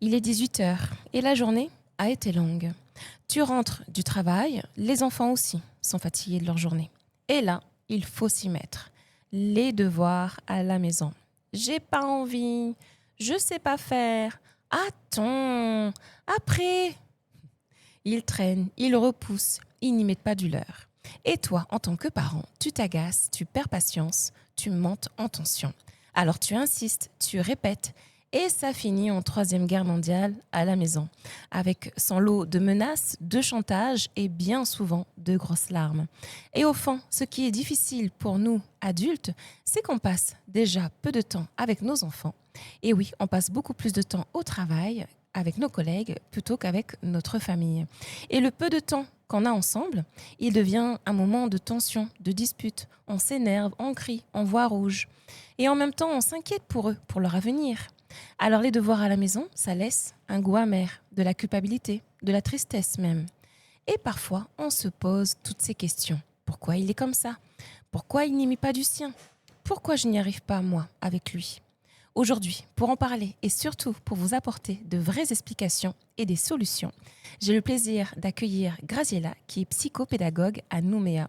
Il est 18 heures et la journée a été longue. Tu rentres du travail, les enfants aussi sont fatigués de leur journée. Et là, il faut s'y mettre. Les devoirs à la maison. J'ai pas envie, je sais pas faire. Attends, après. Ils traînent, ils repoussent, ils n'y mettent pas du leur. Et toi, en tant que parent, tu t'agaces, tu perds patience, tu montes en tension. Alors tu insistes, tu répètes, et ça finit en troisième guerre mondiale à la maison, avec son lot de menaces, de chantage et bien souvent de grosses larmes. Et au fond, ce qui est difficile pour nous, adultes, c'est qu'on passe déjà peu de temps avec nos enfants. Et oui, on passe beaucoup plus de temps au travail avec nos collègues plutôt qu'avec notre famille. Et le peu de temps qu'on a ensemble, il devient un moment de tension, de dispute. On s'énerve, on crie, on voit rouge. Et en même temps, on s'inquiète pour eux, pour leur avenir. Alors les devoirs à la maison, ça laisse un goût amer, de la culpabilité, de la tristesse même. Et parfois, on se pose toutes ces questions. Pourquoi il est comme ça? Pourquoi il n'y met pas du sien? Pourquoi je n'y arrive pas, moi, avec lui? Aujourd'hui, pour en parler et surtout pour vous apporter de vraies explications et des solutions, j'ai le plaisir d'accueillir Graziella, qui est psychopédagogue à Nouméa.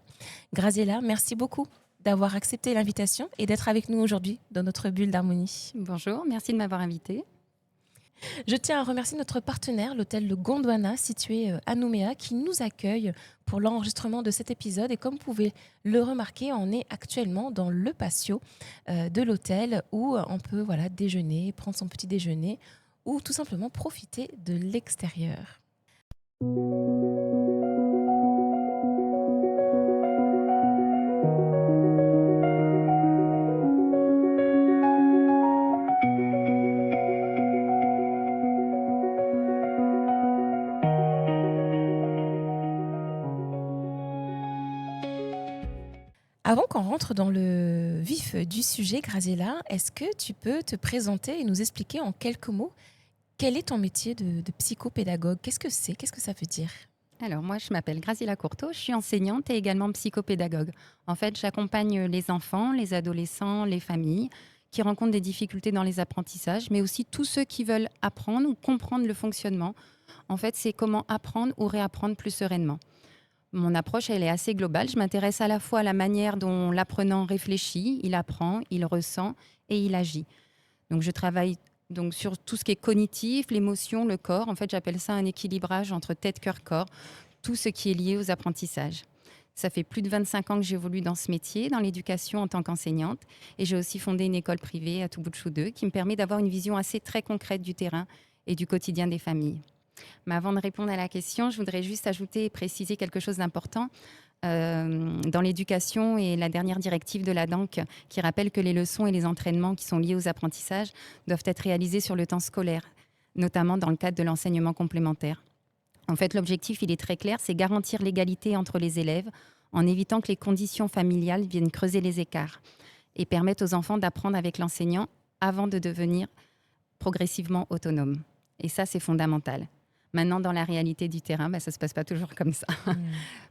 Graziella, merci beaucoup d'avoir accepté l'invitation et d'être avec nous aujourd'hui dans notre bulle d'harmonie. Bonjour, merci de m'avoir invitée. Je tiens à remercier notre partenaire, l'hôtel Le Gondwana, situé à Nouméa, qui nous accueille pour l'enregistrement de cet épisode. Et comme vous pouvez le remarquer, on est actuellement dans le patio de l'hôtel où on peut déjeuner, prendre son petit déjeuner ou tout simplement profiter de l'extérieur. Avant qu'on rentre dans le vif du sujet, Graziella, est-ce que tu peux te présenter et nous expliquer en quelques mots quel est ton métier de psychopédagogue? Qu'est-ce que c'est? Qu'est-ce que ça veut dire? Alors moi, je m'appelle Graziella Courteau, je suis enseignante et également psychopédagogue. En fait, j'accompagne les enfants, les adolescents, les familles qui rencontrent des difficultés dans les apprentissages, mais aussi tous ceux qui veulent apprendre ou comprendre le fonctionnement. En fait, c'est comment apprendre ou réapprendre plus sereinement. Mon approche, elle est assez globale. Je m'intéresse à la fois à la manière dont l'apprenant réfléchit, il apprend, il ressent et il agit. Donc, je travaille donc sur tout ce qui est cognitif, l'émotion, le corps. En fait, j'appelle ça un équilibrage entre tête, cœur, corps, tout ce qui est lié aux apprentissages. Ça fait plus de 25 ans que j'évolue dans ce métier, dans l'éducation en tant qu'enseignante. Et j'ai aussi fondé une école privée à Toubouchou 2 qui me permet d'avoir une vision assez très concrète du terrain et du quotidien des familles. Mais avant de répondre à la question, je voudrais juste ajouter et préciser quelque chose d'important. Dans l'éducation et la dernière directive de la DANC qui rappelle que les leçons et les entraînements qui sont liés aux apprentissages doivent être réalisés sur le temps scolaire, notamment dans le cadre de l'enseignement complémentaire. En fait, l'objectif, il est très clair, c'est garantir l'égalité entre les élèves en évitant que les conditions familiales viennent creuser les écarts et permettre aux enfants d'apprendre avec l'enseignant avant de devenir progressivement autonomes. Et ça, c'est fondamental. Maintenant, dans la réalité du terrain, ça ne se passe pas toujours comme ça.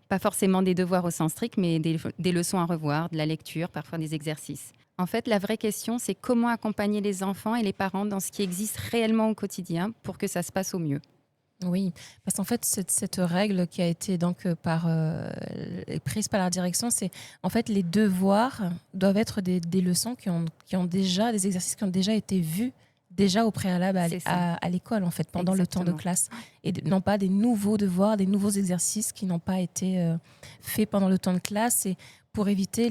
Pas forcément des devoirs au sens strict, mais des leçons à revoir, de la lecture, parfois des exercices. En fait, la vraie question, c'est comment accompagner les enfants et les parents dans ce qui existe réellement au quotidien pour que ça se passe au mieux. Oui, parce qu'en fait, cette règle qui a été donc prise par la direction, c'est en fait les devoirs doivent être des leçons qui ont déjà, des exercices qui ont déjà été vus déjà au préalable C'est ça. à l'école, en fait, pendant le temps de Exactement. classe. Et non pas des nouveaux devoirs, des nouveaux exercices qui n'ont pas été faits pendant le temps de classe. Et pour éviter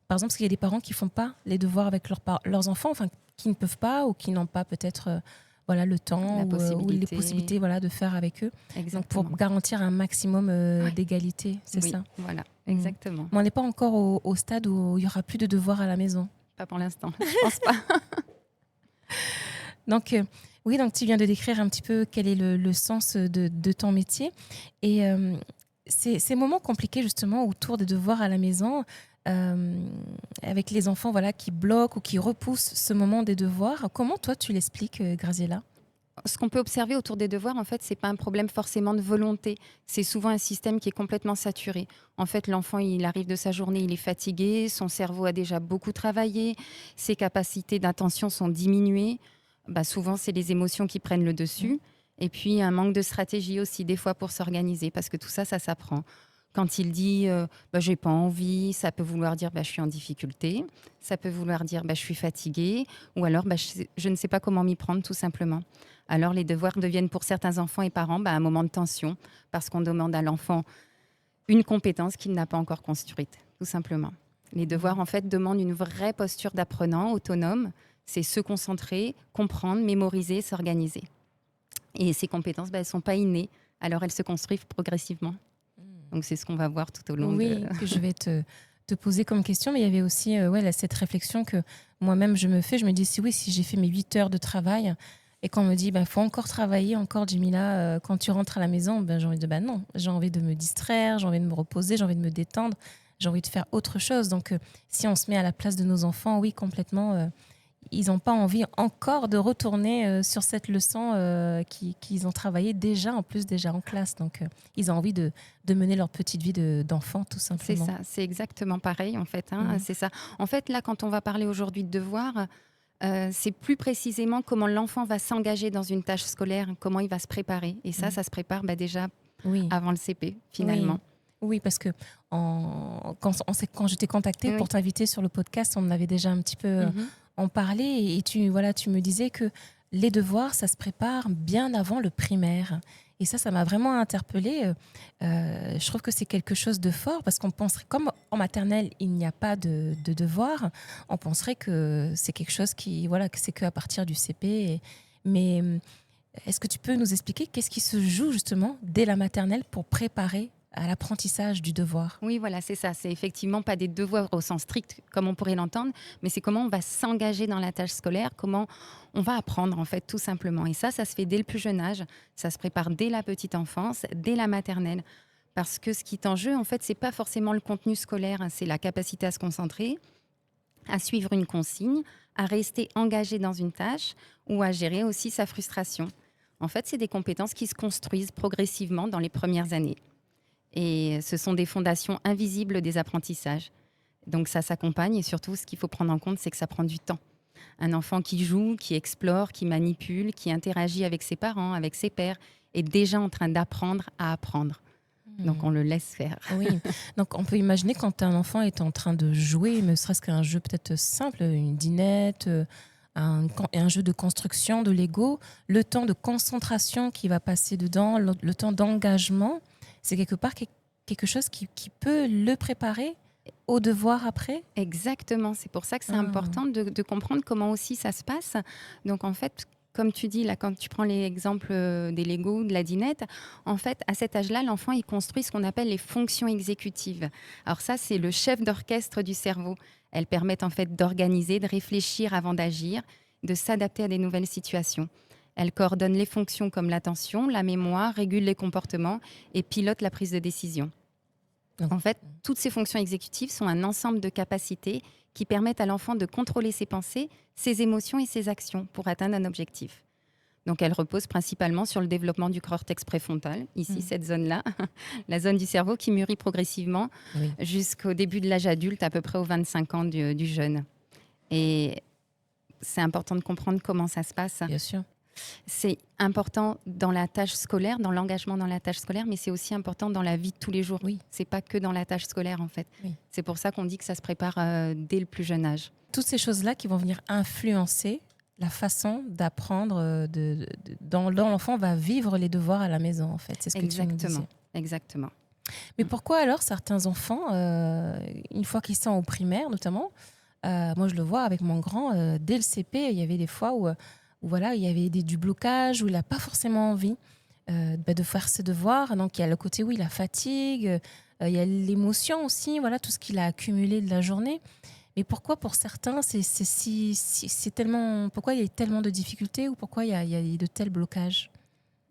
par exemple, parce qu'il y a des parents qui font pas les devoirs avec leurs enfants, enfin, qui ne peuvent pas ou qui n'ont pas peut-être le temps ou les possibilités de faire avec eux. Donc pour Exactement. garantir un maximum Ouais. d'égalité, c'est Oui, ça. voilà, exactement. Mais on n'est pas encore au stade où il n'y aura plus de devoirs à la maison. Pas pour l'instant, je pense pas. Donc oui, donc tu viens de décrire un petit peu quel est le sens de ton métier. Et ces moments compliqués justement autour des devoirs à la maison, avec les enfants qui bloquent ou qui repoussent ce moment des devoirs, comment toi tu l'expliques, Graziella? Ce qu'on peut observer autour des devoirs, en fait, c'est pas un problème forcément de volonté. C'est souvent un système qui est complètement saturé. En fait, l'enfant, il arrive de sa journée, il est fatigué, son cerveau a déjà beaucoup travaillé, ses capacités d'attention sont diminuées. Bah, souvent, c'est les émotions qui prennent le dessus. Et puis, un manque de stratégie aussi, des fois, pour s'organiser, parce que tout ça, ça s'apprend. Quand il dit bah, j'ai pas envie, ça peut vouloir dire bah, je suis en difficulté, ça peut vouloir dire bah, je suis fatiguée, ou alors bah, je ne sais pas comment m'y prendre, tout simplement. Alors, les devoirs deviennent pour certains enfants et parents bah, un moment de tension, parce qu'on demande à l'enfant une compétence qu'il n'a pas encore construite, tout simplement. Les devoirs, en fait, demandent une vraie posture d'apprenant autonome. C'est se concentrer, comprendre, mémoriser, s'organiser. Et ces compétences, bah, elles ne sont pas innées, alors elles se construisent progressivement. Donc c'est ce qu'on va voir tout au long Oui, que je vais te poser comme question, mais il y avait aussi cette réflexion que moi-même je me fais. Je me dis, si j'ai fait mes 8 heures de travail et qu'on me dit, faut encore travailler, encore Jemila, quand tu rentres à la maison, j'ai envie de, non, j'ai envie de me distraire, j'ai envie de me reposer, j'ai envie de me détendre, j'ai envie de faire autre chose. Donc si on se met à la place de nos enfants, oui, complètement, ils n'ont pas envie encore de retourner sur cette leçon qu'ils ont travaillé déjà, en plus déjà en classe. Donc, ils ont envie de mener leur petite vie d'enfant, tout simplement. C'est ça, c'est exactement pareil en fait. C'est ça. En fait, là, quand on va parler aujourd'hui de devoirs, c'est plus précisément comment l'enfant va s'engager dans une tâche scolaire, comment il va se préparer. Et ça se prépare déjà avant le CP, finalement. Oui, parce que quand je t'ai contactée pour t'inviter sur le podcast, on avait déjà un petit peu en parlé et tu me disais que les devoirs, ça se prépare bien avant le primaire. Et ça m'a vraiment interpellée. Je trouve que c'est quelque chose de fort parce qu'on penserait, comme en maternelle, il n'y a pas de devoirs, on penserait que c'est quelque chose que c'est qu'à partir du CP. Mais est-ce que tu peux nous expliquer qu'est-ce qui se joue justement dès la maternelle pour préparer à l'apprentissage du devoir? Oui, voilà, c'est ça. C'est effectivement pas des devoirs au sens strict, comme on pourrait l'entendre, mais c'est comment on va s'engager dans la tâche scolaire, comment on va apprendre, en fait, tout simplement. Et ça se fait dès le plus jeune âge. Ça se prépare dès la petite enfance, dès la maternelle. Parce que ce qui est en jeu, en fait, c'est pas forcément le contenu scolaire, c'est la capacité à se concentrer, à suivre une consigne, à rester engagé dans une tâche ou à gérer aussi sa frustration. En fait, c'est des compétences qui se construisent progressivement dans les premières années. Et ce sont des fondations invisibles des apprentissages. Donc ça s'accompagne et surtout, ce qu'il faut prendre en compte, c'est que ça prend du temps. Un enfant qui joue, qui explore, qui manipule, qui interagit avec ses parents, avec ses pairs, est déjà en train d'apprendre à apprendre. Donc on le laisse faire. Oui, donc on peut imaginer quand un enfant est en train de jouer, ne serait-ce qu'un jeu peut-être simple, une dinette, un jeu de construction de Lego, le temps de concentration qui va passer dedans, le temps d'engagement, c'est quelque part quelque chose qui peut le préparer au devoir après. Exactement, c'est pour ça que c'est important de comprendre comment aussi ça se passe. Donc en fait, comme tu dis, là, quand tu prends l'exemple des Lego, de la dinette, en fait, à cet âge-là, l'enfant, il construit ce qu'on appelle les fonctions exécutives. Alors ça, c'est le chef d'orchestre du cerveau. Elles permettent en fait d'organiser, de réfléchir avant d'agir, de s'adapter à des nouvelles situations. Elles coordonnent les fonctions comme l'attention, la mémoire, régulent les comportements et pilotent la prise de décision. En fait, toutes ces fonctions exécutives sont un ensemble de capacités qui permettent à l'enfant de contrôler ses pensées, ses émotions et ses actions pour atteindre un objectif. Donc, elles reposent principalement sur le développement du cortex préfrontal, ici, cette zone-là, la zone du cerveau qui mûrit progressivement jusqu'au début de l'âge adulte, à peu près aux 25 ans du jeune. Et c'est important de comprendre comment ça se passe. Bien sûr. C'est important dans la tâche scolaire, dans l'engagement dans la tâche scolaire, mais c'est aussi important dans la vie de tous les jours. Oui. C'est pas que dans la tâche scolaire, en fait. Oui. C'est pour ça qu'on dit que ça se prépare dès le plus jeune âge. Toutes ces choses-là qui vont venir influencer la façon d'apprendre, dont l'enfant va vivre les devoirs à la maison, en fait. C'est ce que tu nous disais. Exactement. Mais pourquoi alors certains enfants, une fois qu'ils sont au primaire notamment, moi je le vois avec mon grand, dès le CP, il y avait des fois où voilà, il y avait du blocage, où il n'a pas forcément envie de faire ses devoirs. Donc il y a le côté où il a fatigue, il y a l'émotion aussi, voilà, tout ce qu'il a accumulé de la journée. Mais pourquoi pour certains, c'est tellement, pourquoi il y a tellement de difficultés ou pourquoi il y a de tels blocages?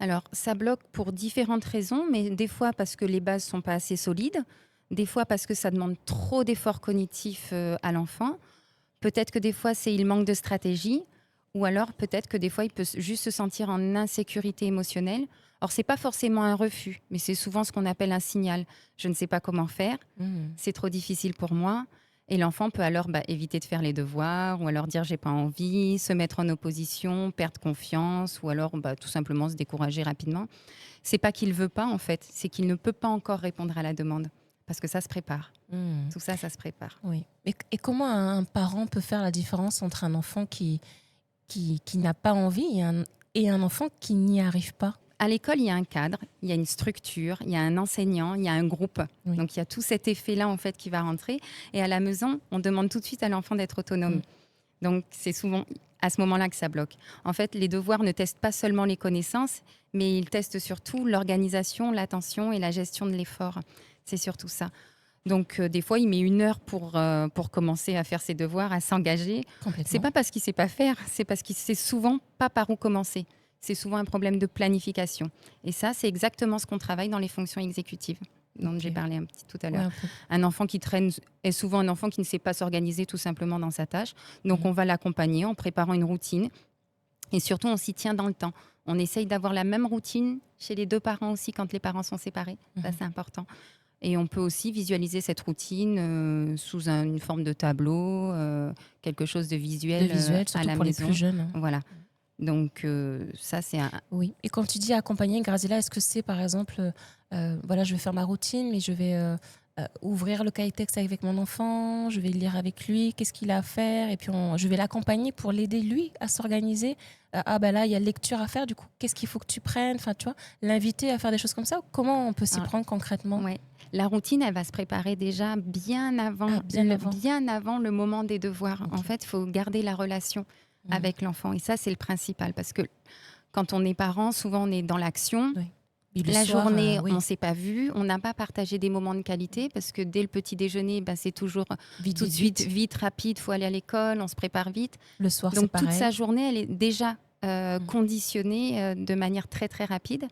Alors, ça bloque pour différentes raisons, mais des fois parce que les bases ne sont pas assez solides, des fois parce que ça demande trop d'efforts cognitifs à l'enfant, peut-être que des fois il manque de stratégie, ou alors peut-être que des fois il peut juste se sentir en insécurité émotionnelle. Alors, ce n'est pas forcément un refus, mais c'est souvent ce qu'on appelle un signal. Je ne sais pas comment faire, c'est trop difficile pour moi. Et l'enfant peut alors éviter de faire les devoirs ou alors dire j'ai pas envie, se mettre en opposition, perdre confiance ou alors tout simplement se décourager rapidement. C'est pas qu'il veut pas en fait, c'est qu'il ne peut pas encore répondre à la demande parce que ça se prépare. Hmm. Tout ça, ça se prépare. Oui. Et comment un parent peut faire la différence entre un enfant qui n'a pas envie et un enfant qui n'y arrive pas? À l'école, il y a un cadre, il y a une structure, il y a un enseignant, il y a un groupe. Oui. Donc il y a tout cet effet-là en fait qui va rentrer. Et à la maison, on demande tout de suite à l'enfant d'être autonome. Donc c'est souvent à ce moment-là que ça bloque. En fait, les devoirs ne testent pas seulement les connaissances, mais ils testent surtout l'organisation, l'attention et la gestion de l'effort. C'est surtout ça. Donc des fois, il met 1 heure pour commencer à faire ses devoirs, à s'engager. C'est pas parce qu'il sait pas faire, c'est parce qu'il sait souvent pas par où commencer. C'est souvent un problème de planification. Et ça, c'est exactement ce qu'on travaille dans les fonctions exécutives, dont j'ai parlé un petit tout à l'heure. Ouais, un enfant qui traîne est souvent un enfant qui ne sait pas s'organiser tout simplement dans sa tâche. Donc, on va l'accompagner en préparant une routine. Et surtout, on s'y tient dans le temps. On essaye d'avoir la même routine chez les 2 parents aussi quand les parents sont séparés. Ça, c'est important. Et on peut aussi visualiser cette routine sous une forme de tableau, quelque chose de visuel, surtout à la pour maison. les plus jeunes. Voilà. Donc ça, c'est un... Oui. Et quand tu dis accompagner, Graziella, est-ce que c'est par exemple, voilà, je vais faire ma routine, mais je vais ouvrir le cahier texte avec mon enfant, je vais lire avec lui, qu'est-ce qu'il a à faire, et puis je vais l'accompagner pour l'aider lui à s'organiser. Là, il y a lecture à faire, du coup, qu'est-ce qu'il faut que tu prennes, enfin, tu vois, l'inviter à faire des choses comme ça. Comment on peut s'y prendre concrètement? Ouais. La routine, elle va se préparer déjà bien avant, bien avant le moment des devoirs. Okay. En fait, il faut garder la relation avec l'enfant. Et ça, c'est le principal. Parce que quand on est parent, souvent, on est dans l'action. Oui. La journée, on ne s'est pas vu. On n'a pas partagé des moments de qualité parce que dès le petit déjeuner, c'est toujours tout de suite, vite, rapide. Il faut aller à l'école, on se prépare vite. Le soir, donc, c'est pareil. toute sa journée, elle est déjà conditionnée de manière très, très rapide.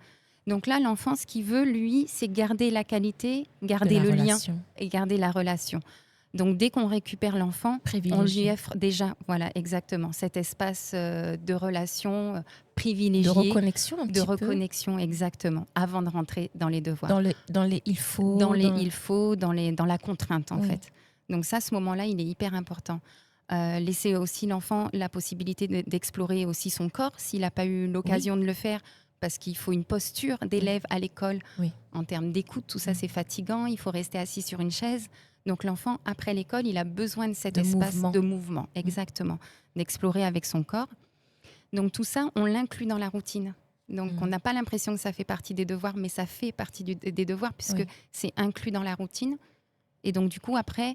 Donc là, l'enfant, ce qu'il veut, lui, c'est garder la qualité, garder le lien et garder la relation. Donc, dès qu'on récupère l'enfant, on lui offre déjà, voilà, exactement, cet espace de relation privilégié. De reconnexion un petit peu. De reconnexion, exactement, avant de rentrer dans les devoirs. Dans les il faut. Dans la contrainte, en fait. Donc ça, ce moment-là, il est hyper important. Laisser aussi l'enfant la possibilité d'explorer aussi son corps, s'il n'a pas eu l'occasion de le faire, parce qu'il faut une posture d'élève à l'école. En termes d'écoute, tout ça, c'est fatigant. Il faut rester assis sur une chaise. Donc l'enfant, après l'école, il a besoin de cet espace de mouvement, exactement, d'explorer avec son corps. Donc tout ça, on l'inclut dans la routine. Donc on n'a pas l'impression que ça fait partie des devoirs, mais ça fait partie des devoirs puisque c'est inclus dans la routine. Et donc du coup, après,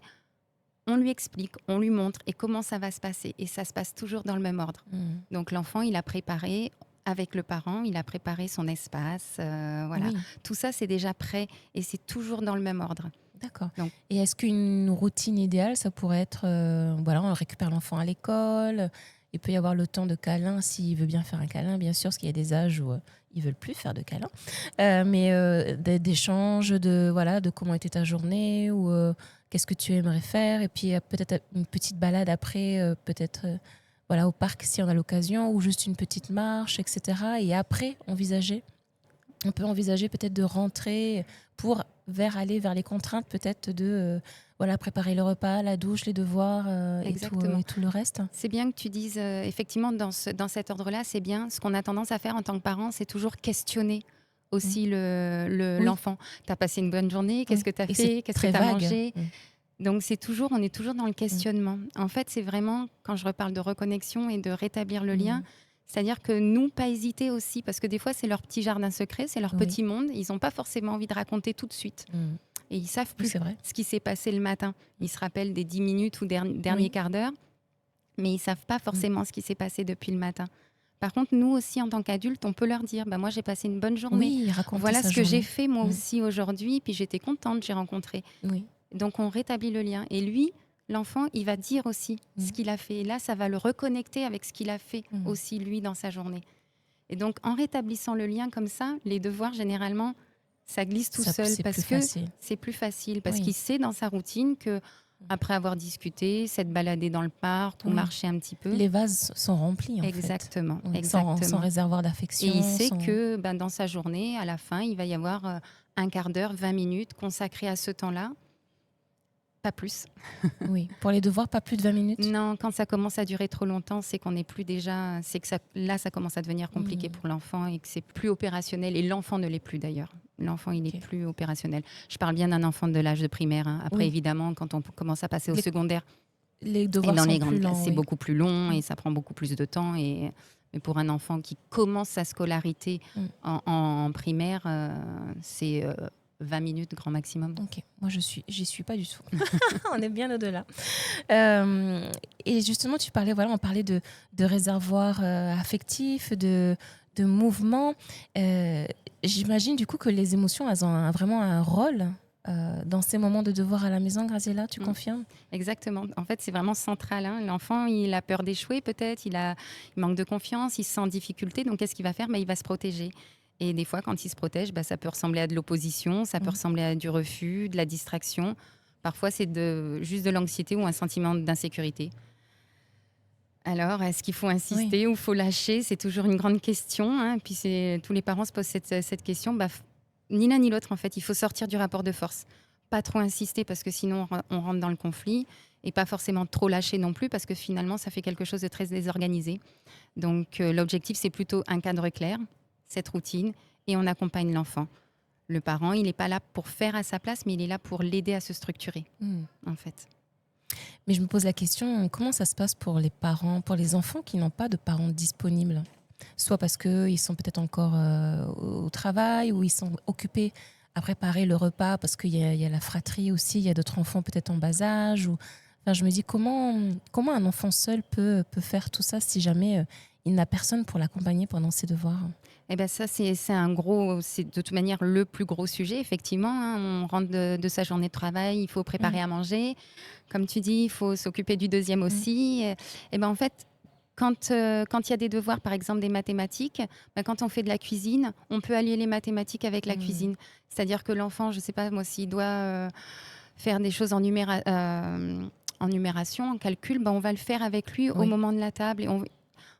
on lui explique, on lui montre et comment ça va se passer. Et ça se passe toujours dans le même ordre. Donc l'enfant, il a préparé... Avec le parent, il a préparé son espace. Voilà. Tout ça, c'est déjà prêt et c'est toujours dans le même ordre. D'accord. Et est-ce qu'une routine idéale, ça pourrait être, on récupère l'enfant à l'école, il peut y avoir le temps de câlin s'il veut bien faire un câlin, bien sûr, parce qu'il y a des âges où ils ne veulent plus faire de câlin, mais d'échanges, de comment était ta journée, ou qu'est-ce que tu aimerais faire, et puis peut-être une petite balade après, peut-être... au parc si on a l'occasion, ou juste une petite marche, etc. Et après, on peut envisager peut-être de rentrer pour aller vers les contraintes, peut-être de préparer le repas, la douche, les devoirs et tout le reste. C'est bien que tu dises, effectivement, dans cet ordre-là, c'est bien. Ce qu'on a tendance à faire en tant que parent, c'est toujours questionner aussi l'enfant. Tu as passé une bonne journée, qu'est-ce que tu as fait, qu'est-ce que tu as mangé. Donc on est toujours dans le questionnement. En fait, c'est vraiment, quand je reparle de reconnexion et de rétablir le lien, c'est-à-dire que nous, pas hésiter aussi, parce que des fois, c'est leur petit jardin secret, c'est leur petit monde. Ils n'ont pas forcément envie de raconter tout de suite. Et ils ne savent plus ce qui s'est passé le matin. Ils se rappellent des 10 minutes ou dernier quart d'heure, mais ils ne savent pas forcément ce qui s'est passé depuis le matin. Par contre, nous aussi, en tant qu'adultes, on peut leur dire moi, j'ai passé une bonne journée. Voilà ce que j'ai fait moi aussi aujourd'hui, puis j'étais contente, j'ai rencontré. Donc, on rétablit le lien. Et lui, l'enfant, il va dire aussi ce qu'il a fait. Et là, ça va le reconnecter avec ce qu'il a fait aussi, lui, dans sa journée. Et donc, en rétablissant le lien comme ça, les devoirs, généralement, ça glisse tout seul parce que c'est plus facile. Parce qu'il sait dans sa routine que après avoir discuté, s'être baladé dans le parc ou marcher un petit peu. Les vases sont remplis, en exactement, fait. Exactement. Sans réservoir d'affection. Et il sait que dans sa journée, à la fin, il va y avoir un quart d'heure, 20 minutes consacrés à ce temps-là. Pas plus. Oui, pour les devoirs, pas plus de 20 minutes? Non, quand ça commence à durer trop longtemps, c'est qu'on n'est plus déjà, c'est que ça, là, ça commence à devenir compliqué Mmh. pour l'enfant et que c'est plus opérationnel. Et l'enfant ne l'est plus d'ailleurs. L'enfant, il est OK. plus opérationnel. Je parle bien d'un enfant de l'âge de primaire, hein. Après, Oui, évidemment, quand on commence à passer au les secondaire les et devoirs dans sont les plus grandes classes, lents, c'est oui. beaucoup plus long Mmh. et ça prend beaucoup plus de temps. Mais pour un enfant qui commence sa scolarité Mmh. en primaire, c'est 20 minutes grand maximum. OK. Moi, j'y suis pas du tout. On est bien au-delà. Hem Et justement, tu parlais, voilà, on parlait de réservoirs, affectifs, de mouvements. Heu, J'imagine du coup que les émotions, elles ont vraiment un rôle, dans ces moments de devoir à la maison, Graziella, tu Mm. confirmes? Exactement. En fait, c'est vraiment central, hein. L'enfant, il a peur d'échouer peut-être, il manque de confiance, il se sent en difficulté. Donc, qu'est-ce qu'il va faire? Il va se protéger. Et des fois, quand il se protège, ça peut ressembler à de l'opposition, ça peut Mmh. ressembler à du refus, de la distraction. Parfois, c'est juste de l'anxiété ou un sentiment d'insécurité. Alors, est-ce qu'il faut Oui. insister ou faut lâcher? C'est toujours une grande question, hein. Puis tous les parents se posent cette question. Ni l'un ni l'autre, en fait. Il faut sortir du rapport de force. Pas trop insister parce que sinon on rentre dans le conflit. Et pas forcément trop lâcher non plus parce que finalement, ça fait quelque chose de très désorganisé. Donc, l'objectif, c'est plutôt un cadre clair, cette routine, et on accompagne l'enfant. Le parent, il n'est pas là pour faire à sa place, mais il est là pour l'aider à se structurer, Mmh. en fait. Mais je me pose la question, comment ça se passe pour les parents, pour les enfants qui n'ont pas de parents disponibles? Soit parce qu'ils sont peut-être encore au travail ou ils sont occupés à préparer le repas parce qu'il y a la fratrie aussi, il y a d'autres enfants peut-être en bas âge. Enfin, je me dis comment un enfant seul peut faire tout ça si jamais il n'a personne pour l'accompagner pendant ses devoirs? Eh ben ça, c'est de toute manière le plus gros sujet, effectivement, hein. On rentre de sa journée de travail, il faut Mm, préparer à manger. Comme tu dis, il faut s'occuper du deuxième mm, aussi. Et ben en fait, quand il y a des devoirs, par exemple des mathématiques, quand on fait de la cuisine, on peut allier les mathématiques avec la mm. cuisine. C'est-à-dire que l'enfant, je ne sais pas moi, s'il doit faire des choses en numération, en calcul, on va le faire avec lui au Oui. moment de la table.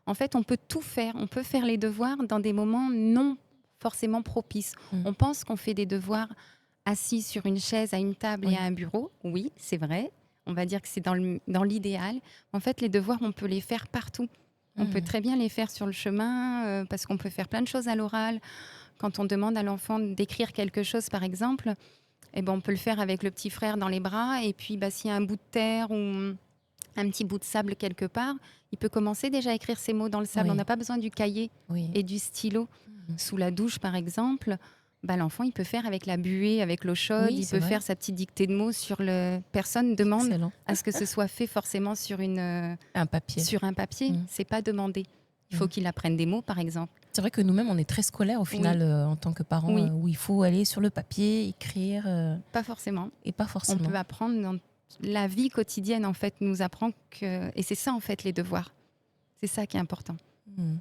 En fait, on peut tout faire. On peut faire les devoirs dans des moments non forcément propices. Mm, On pense qu'on fait des devoirs assis sur une chaise, à une table et oui. à un bureau. Oui, c'est vrai. On va dire que c'est dans l'idéal. En fait, les devoirs, on peut les faire partout. On peut Mm, très bien les faire sur le chemin parce qu'on peut faire plein de choses à l'oral. Quand on demande à l'enfant d'écrire quelque chose, par exemple, on peut le faire avec le petit frère dans les bras. Et puis, s'il y a un bout de terre ou un petit bout de sable quelque part, il peut commencer déjà à écrire ses mots dans le sable. On oui. n'a pas besoin du cahier Oui. et du stylo. Mm. Sous la douche, par exemple, l'enfant, il peut faire avec la buée, avec l'eau chaude, Oui, il c'est peut vrai. faire sa petite dictée de mots sur le... Personne ne demande Excellent. à ce que ce soit fait forcément Un papier. sur un papier. Mm, C'est pas demandé. Il faut mm. qu'il apprenne des mots, par exemple. C'est vrai que nous-mêmes, on est très scolaire au Oui, final en tant que parents, oui, où il faut aller sur le papier, écrire, pas forcément. et pas On forcément. peut apprendre dans la vie quotidienne, en fait, nous apprend que... Et c'est ça, en fait, les devoirs. C'est ça qui est important. Mm.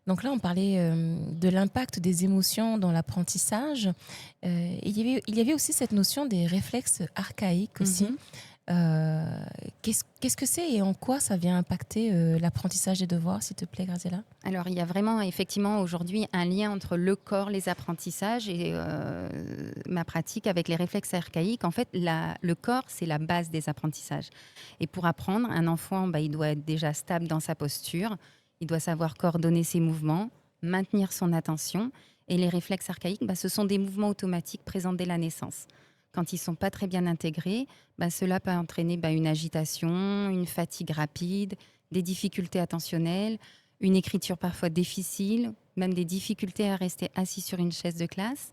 Donc là, on parlait de l'impact des émotions dans l'apprentissage. Il y avait aussi cette notion des réflexes archaïques aussi. Mhm. Qu'est-ce que c'est et en quoi ça vient impacter l'apprentissage des devoirs, s'il te plaît, Graziella? Alors, il y a vraiment, effectivement, aujourd'hui, un lien entre le corps, les apprentissages et ma pratique avec les réflexes archaïques. En fait, le corps, c'est la base des apprentissages. Et pour apprendre, un enfant, il doit être déjà stable dans sa posture, il doit savoir coordonner ses mouvements, maintenir son attention. Et les réflexes archaïques, ce sont des mouvements automatiques présents dès la naissance. Quand ils ne sont pas très bien intégrés, cela peut entraîner une agitation, une fatigue rapide, des difficultés attentionnelles, une écriture parfois difficile, même des difficultés à rester assis sur une chaise de classe.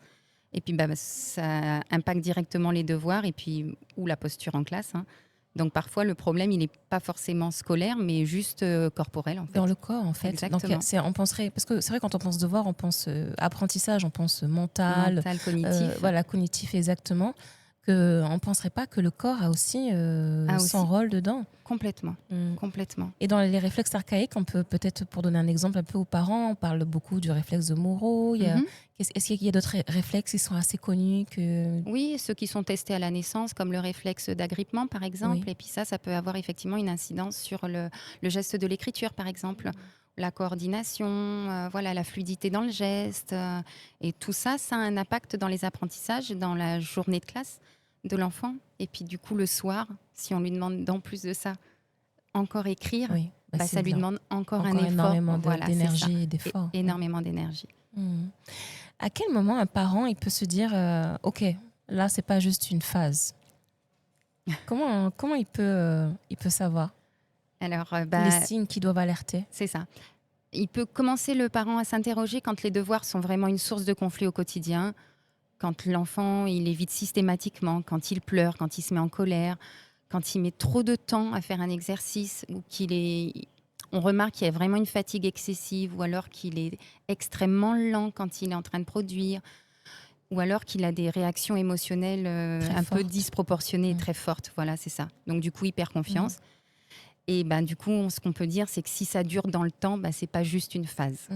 Et puis, ça impacte directement les devoirs et puis ou la posture en classe, hein. Donc, parfois, le problème, il n'est pas forcément scolaire, mais juste corporel, en fait. Dans le corps, en fait. Donc, Exactement. on penserait, parce que c'est vrai, quand on pense devoir, on pense apprentissage, on pense mental, Mental, cognitif. voilà, cognitif exactement. On ne penserait pas que le corps a aussi son rôle dedans. Complètement. Mm. Complètement. Et dans les réflexes archaïques, on peut peut-être, pour donner un exemple un peu aux parents, on parle beaucoup du réflexe de Monro. Est-ce qu'il y a d'autres réflexes qui sont assez connus que... Oui, ceux qui sont testés à la naissance, comme le réflexe d'agrippement, par exemple. Oui. Et puis ça peut avoir effectivement une incidence sur le geste de l'écriture, par exemple. La coordination, la fluidité dans le geste. Et tout ça, ça a un impact dans les apprentissages, dans la journée de classe. de l'enfant. Et puis du coup, le soir, si on lui demande d'en plus de ça, encore écrire, Oui, ça lui demande encore un encore effort. énormément Voilà, c'est ça. d'énergie et d'effort. Énormément d'énergie. À quel moment un parent il peut se dire ok, là c'est pas juste une phase. Comment il peut savoir Alors, les signes qui doivent alerter? c'est ça. Il peut commencer, le parent, à s'interroger quand les devoirs sont vraiment une source de conflit au quotidien, quand l'enfant il évite systématiquement, quand il pleure, quand il se met en colère, quand il met trop de temps à faire un exercice, ou on remarque qu'il y a vraiment une fatigue excessive, ou alors qu'il est extrêmement lent quand il est en train de produire, ou alors qu'il a des réactions émotionnelles un peu disproportionnées et très fortes. Voilà, c'est ça. Donc du coup, il perd confiance. Et du coup, ce qu'on peut dire, c'est que si ça dure dans le temps, c'est pas juste une phase.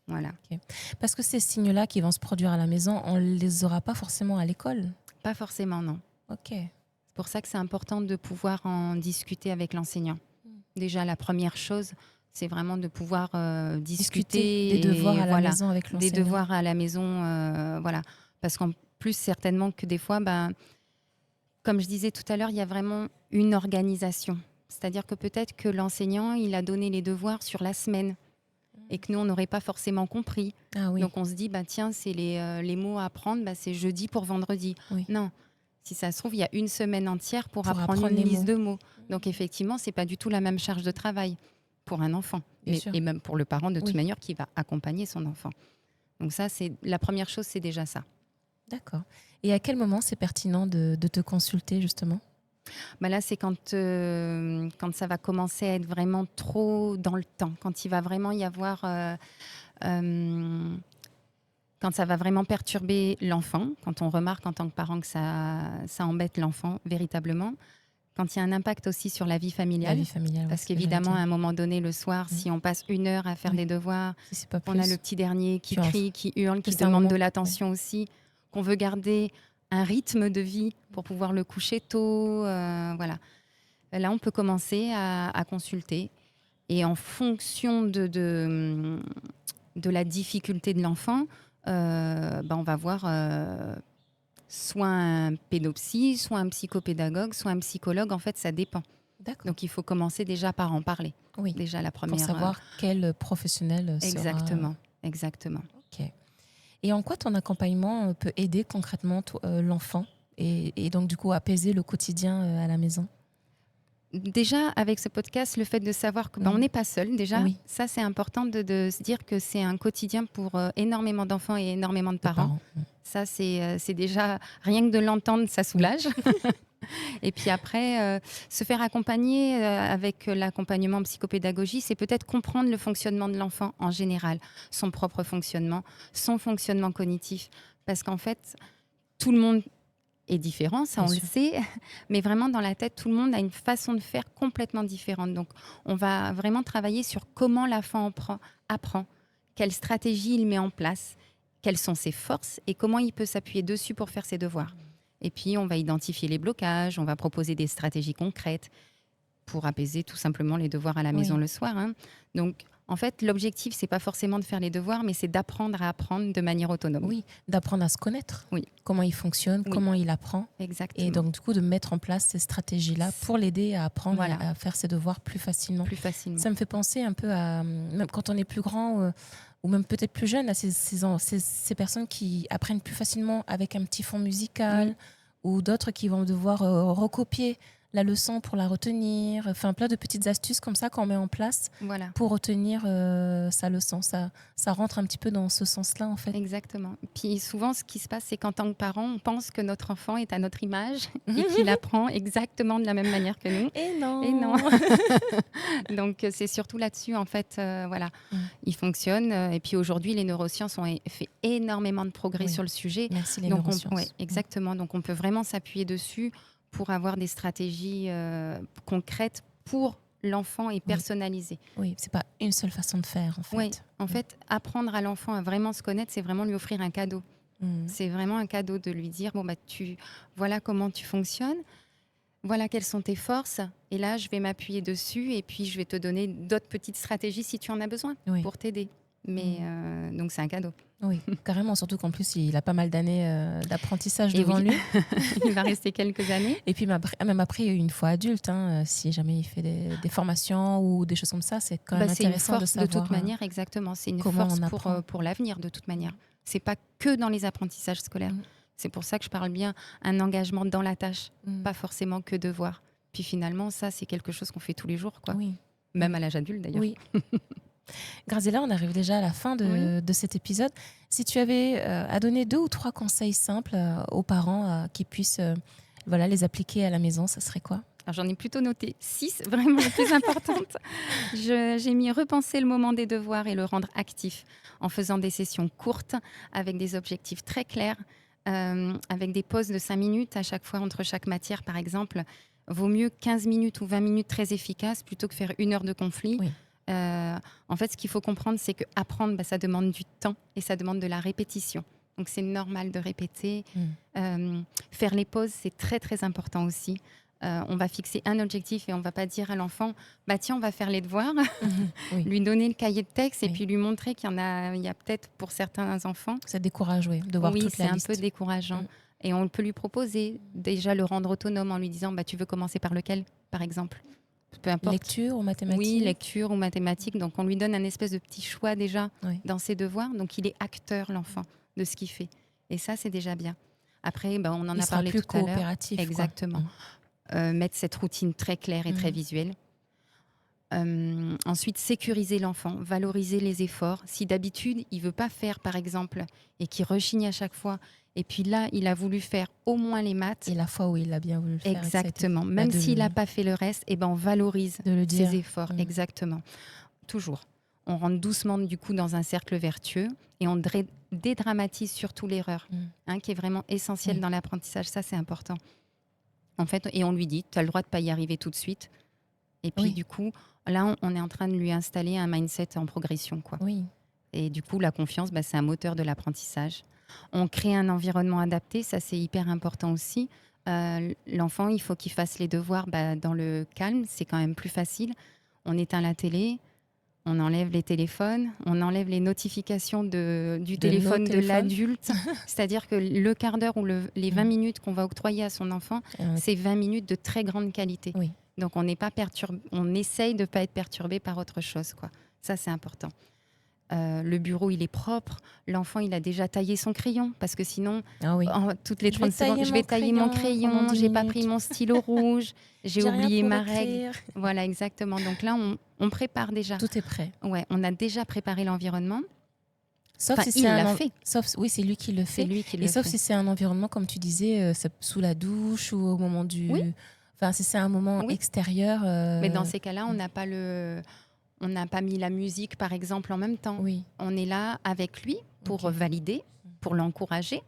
Voilà. Okay. Parce que ces signes-là qui vont se produire à la maison, on les aura pas forcément à l'école? Pas forcément, non. Ok. C'est pour ça que c'est important de pouvoir en discuter avec l'enseignant. Déjà, la première chose, c'est vraiment de pouvoir discuter des devoirs à la maison avec l'enseignant. Des devoirs à la maison, voilà. Parce qu'en plus, certainement que des fois, comme je disais tout à l'heure, il y a vraiment une organisation. C'est-à-dire que peut-être que l'enseignant, il a donné les devoirs sur la semaine et que nous, on n'aurait pas forcément compris. Ah oui. Donc on se dit, tiens, c'est les mots à apprendre, c'est jeudi pour vendredi. Oui. Non, si ça se trouve, il y a une semaine entière pour apprendre une liste de mots. Donc effectivement, c'est pas du tout la même charge de travail pour un enfant. Et même pour le parent, de toute manière, qui va accompagner son enfant. Donc ça, c'est la première chose, c'est déjà ça. D'accord. Et à quel moment c'est pertinent de te consulter, justement? Là, c'est quand ça va commencer à être vraiment trop dans le temps, quand il va vraiment y avoir... quand ça va vraiment perturber l'enfant, quand on remarque en tant que parent que ça embête l'enfant véritablement, quand il y a un impact aussi sur la vie familiale. Parce qu'évidemment, à un moment donné, le soir, si on passe 1 heure à faire des devoirs, on a le petit dernier qui crie, qui hurle, qui demande de l'attention aussi, qu'on veut garder un rythme de vie pour pouvoir le coucher tôt. Voilà. Là, on peut commencer à consulter. Et en fonction de la difficulté de l'enfant, on va voir soit un pédopsie, soit un psychopédagogue, soit un psychologue. En fait, ça dépend. D'accord. Donc, il faut commencer déjà par en parler. Oui. Déjà la première. Pour savoir quel professionnel sera... Exactement. Ok. Et en quoi ton accompagnement peut aider concrètement l'enfant et donc du coup apaiser le quotidien à la maison? Déjà, avec ce podcast, le fait de savoir qu'on n'est pas seul, déjà, ça c'est important de se dire que c'est un quotidien pour énormément d'enfants et énormément de parents. Ça, c'est déjà, rien que de l'entendre, ça soulage. Et puis après, se faire accompagner avec l'accompagnement en psychopédagogie, c'est peut-être comprendre le fonctionnement de l'enfant en général, son propre fonctionnement, son fonctionnement cognitif. Parce qu'en fait, tout le monde est différent, ça on le sait, mais vraiment dans la tête, tout le monde a une façon de faire complètement différente. Donc, on va vraiment travailler sur comment l'enfant apprend, quelle stratégie il met en place, quelles sont ses forces et comment il peut s'appuyer dessus pour faire ses devoirs. Et puis, on va identifier les blocages, on va proposer des stratégies concrètes pour apaiser tout simplement les devoirs à la maison le soir. Donc, en fait, l'objectif, c'est pas forcément de faire les devoirs, mais c'est d'apprendre à apprendre de manière autonome. Oui, d'apprendre à se connaître. Oui. Comment il fonctionne, comment il apprend. Exactement. Et donc, du coup, de mettre en place ces stratégies-là pour l'aider à apprendre à faire ses devoirs plus facilement. Ça me fait penser un peu à, même quand on est plus grand ou même peut-être plus jeune, à ces personnes qui apprennent plus facilement avec un petit fond musical ou d'autres qui vont devoir recopier la leçon pour la retenir, enfin plein de petites astuces comme ça qu'on met en place pour retenir sa leçon. Ça rentre un petit peu dans ce sens-là en fait. Exactement. Puis souvent, ce qui se passe, c'est qu'en tant que parent, on pense que notre enfant est à notre image et qu'il apprend exactement de la même manière que nous. Et non. Et non. Donc c'est surtout là-dessus en fait. Il fonctionne. Et puis aujourd'hui, les neurosciences ont fait énormément de progrès sur le sujet. Merci les neurosciences. Exactement. Donc on peut vraiment s'appuyer dessus pour avoir des stratégies concrètes pour l'enfant et personnalisées. Oui, c'est pas une seule façon de faire, en fait. Oui, en fait, apprendre à l'enfant à vraiment se connaître, c'est vraiment lui offrir un cadeau. C'est vraiment un cadeau de lui dire, voilà comment tu fonctionnes, voilà quelles sont tes forces, et là, je vais m'appuyer dessus, et puis je vais te donner d'autres petites stratégies si tu en as besoin pour t'aider. Mais donc, c'est un cadeau. Oui, carrément, surtout qu'en plus, il a pas mal d'années d'apprentissage Et devant oui, lui. il va rester quelques années. Et puis même après, une fois adulte, hein, si jamais il fait des formations ou des choses comme ça, c'est quand même C'est une intéressant de force de toute savoir manière, exactement. C'est une comment force on apprend. pour l'avenir, de toute manière. C'est pas que dans les apprentissages scolaires. Mm. C'est pour ça que je parle bien un engagement dans la tâche, Mm. pas forcément que devoir. Puis finalement, ça, c'est quelque chose qu'on fait tous les jours, quoi. Oui. Même à l'âge adulte, d'ailleurs. Oui. Graziella, on arrive déjà à la fin de cet épisode. Si tu avais à donner 2 ou 3 conseils simples aux parents qui puissent les appliquer à la maison, ça serait quoi? Alors, j'en ai plutôt noté 6, vraiment les plus importantes. J'ai mis repenser le moment des devoirs et le rendre actif en faisant des sessions courtes avec des objectifs très clairs, avec des pauses de 5 minutes à chaque fois entre chaque matière, par exemple. Vaut mieux 15 minutes ou 20 minutes très efficaces plutôt que faire 1 heure de conflit. Oui. En fait, ce qu'il faut comprendre, c'est qu'apprendre, ça demande du temps et ça demande de la répétition. Donc, c'est normal de répéter. Faire les pauses, c'est très, très important aussi. On va fixer un objectif et on ne va pas dire à l'enfant tiens, on va faire les devoirs, Oui. lui donner le cahier de texte et Oui. puis lui montrer qu'il y a peut-être pour certains enfants. Ça décourage, de voir toute la liste. Oui, c'est un peu décourageant. Et on peut lui proposer déjà le rendre autonome en lui disant tu veux commencer par lequel, par exemple? Peu importe. Lecture ou mathématiques? Oui, lecture ou mathématiques. Donc, on lui donne un espèce de petit choix déjà dans ses devoirs. Donc, il est acteur, l'enfant, de ce qu'il fait. Et ça, c'est déjà bien. Après, on en a parlé tout à l'heure. Coopératif. Exactement. Mettre cette routine très claire et très visuelle. Ensuite, sécuriser l'enfant, valoriser les efforts. Si d'habitude, il ne veut pas faire, par exemple, et qu'il rechigne à chaque fois, et puis là, il a voulu faire au moins les maths. Et la fois où il a bien voulu le faire. Exactement. Même s'il n'a pas fait le reste, on valorise ses efforts. Exactement. Toujours. On rentre doucement, du coup, dans un cercle vertueux et on dédramatise surtout l'erreur, qui est vraiment essentielle dans l'apprentissage. Ça, c'est important. En fait, et on lui dit, tu as le droit de ne pas y arriver tout de suite. Et puis, du coup, là, on est en train de lui installer un mindset en progression, quoi. Oui. Et du coup, la confiance, c'est un moteur de l'apprentissage. On crée un environnement adapté, ça, c'est hyper important aussi. L'enfant, il faut qu'il fasse les devoirs dans le calme, c'est quand même plus facile. On éteint la télé, on enlève les téléphones, on enlève les notifications du téléphone de l'adulte. C'est-à-dire que le quart d'heure ou les 20 minutes qu'on va octroyer à son enfant, c'est 20 minutes de très grande qualité. Oui. Donc, on n'est pas on essaye de ne pas être perturbé par autre chose, quoi. Ça, c'est important. Le bureau, il est propre. L'enfant, il a déjà taillé son crayon. Parce que sinon, toutes les 30 secondes, je vais tailler mon crayon. J'ai pas pris mon stylo rouge. J'ai oublié ma règle. Voilà, exactement. Donc là, on prépare déjà. Tout est prêt. Ouais, on a déjà préparé l'environnement. Sauf si il l'a fait. Oui, c'est lui qui le fait. C'est lui qui le fait. Sauf si c'est un environnement, comme tu disais, sous la douche ou au moment du... Oui. Enfin, si c'est un moment extérieur... Mais dans ces cas-là, on n'a pas mis la musique, par exemple, en même temps. Oui. On est là avec lui pour valider, pour l'encourager.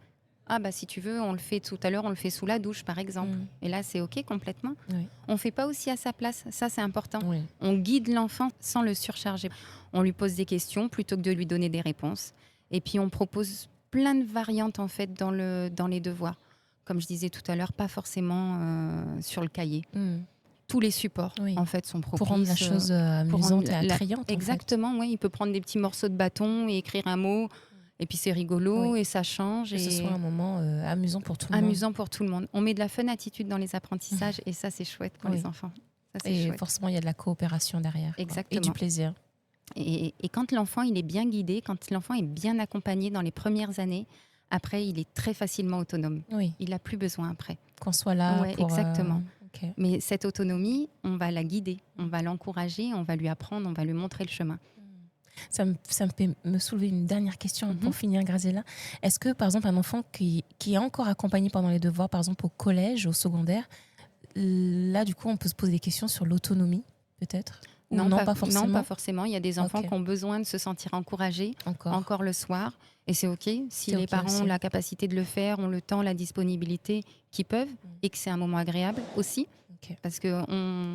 Si tu veux, on le fait tout à l'heure, on le fait sous la douche, par exemple. Et là, c'est OK complètement. Oui. On ne fait pas aussi à sa place. Ça, c'est important. Oui. On guide l'enfant sans le surcharger. On lui pose des questions plutôt que de lui donner des réponses. Et puis, on propose plein de variantes, en fait, dans les devoirs. Comme je disais tout à l'heure, pas forcément sur le cahier. Tous les supports, en fait, sont propices. Pour rendre la chose amusante et attrayante. Exactement, oui. Il peut prendre des petits morceaux de bâton et écrire un mot. Et puis, c'est rigolo et ça change. Que ce soit un moment amusant pour tout le monde. Amusant pour tout le monde. On met de la fun attitude dans les apprentissages et ça, c'est chouette pour les enfants. Ça, c'est chouette. Forcément, il y a de la coopération derrière. Exactement. Et du plaisir. Et quand l'enfant il est bien guidé, quand l'enfant est bien accompagné dans les premières années, après, il est très facilement autonome. Oui. Il n'a plus besoin après. Qu'on soit là pour... Exactement. Mais cette autonomie, on va la guider, on va l'encourager, on va lui apprendre, on va lui montrer le chemin. Ça me fait me soulever une dernière question pour finir, Graziella. Est-ce que, par exemple, un enfant qui est encore accompagné pendant les devoirs, par exemple au collège, au secondaire, là, du coup, on peut se poser des questions sur l'autonomie, peut-être? Non, pas forcément. Non, pas forcément. Il y a des enfants qui ont besoin de se sentir encouragés encore le soir. Et c'est OK. Si les parents ont la capacité de le faire, ont le temps, la disponibilité, qu'ils peuvent, et que c'est un moment agréable aussi. Parce que,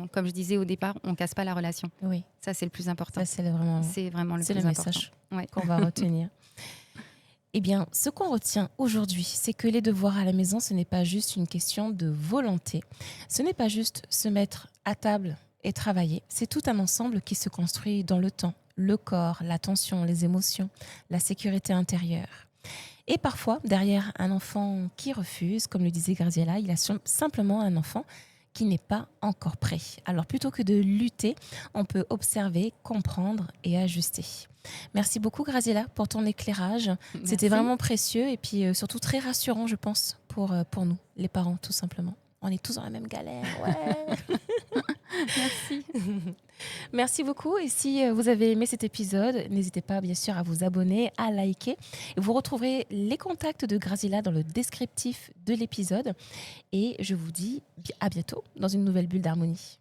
comme je disais au départ, on ne casse pas la relation. Oui. Ça, c'est le plus important. Ça, c'est vraiment le plus important. Message qu'on va retenir. Eh bien, ce qu'on retient aujourd'hui, c'est que les devoirs à la maison, ce n'est pas juste une question de volonté. Ce n'est pas juste se mettre à table et travailler. C'est tout un ensemble qui se construit dans le temps, le corps, l'attention, les émotions, la sécurité intérieure. Et parfois, derrière un enfant qui refuse, comme le disait Graziella, il y a simplement un enfant qui n'est pas encore prêt. Alors plutôt que de lutter, on peut observer, comprendre et ajuster. Merci beaucoup Graziella pour ton éclairage. C'était vraiment précieux et puis surtout très rassurant, je pense, pour nous, les parents, tout simplement. On est tous dans la même galère, ouais. Merci. Merci beaucoup. Et si vous avez aimé cet épisode, n'hésitez pas bien sûr à vous abonner, à liker. Et vous retrouverez les contacts de Graziella dans le descriptif de l'épisode. Et je vous dis à bientôt dans une nouvelle bulle d'harmonie.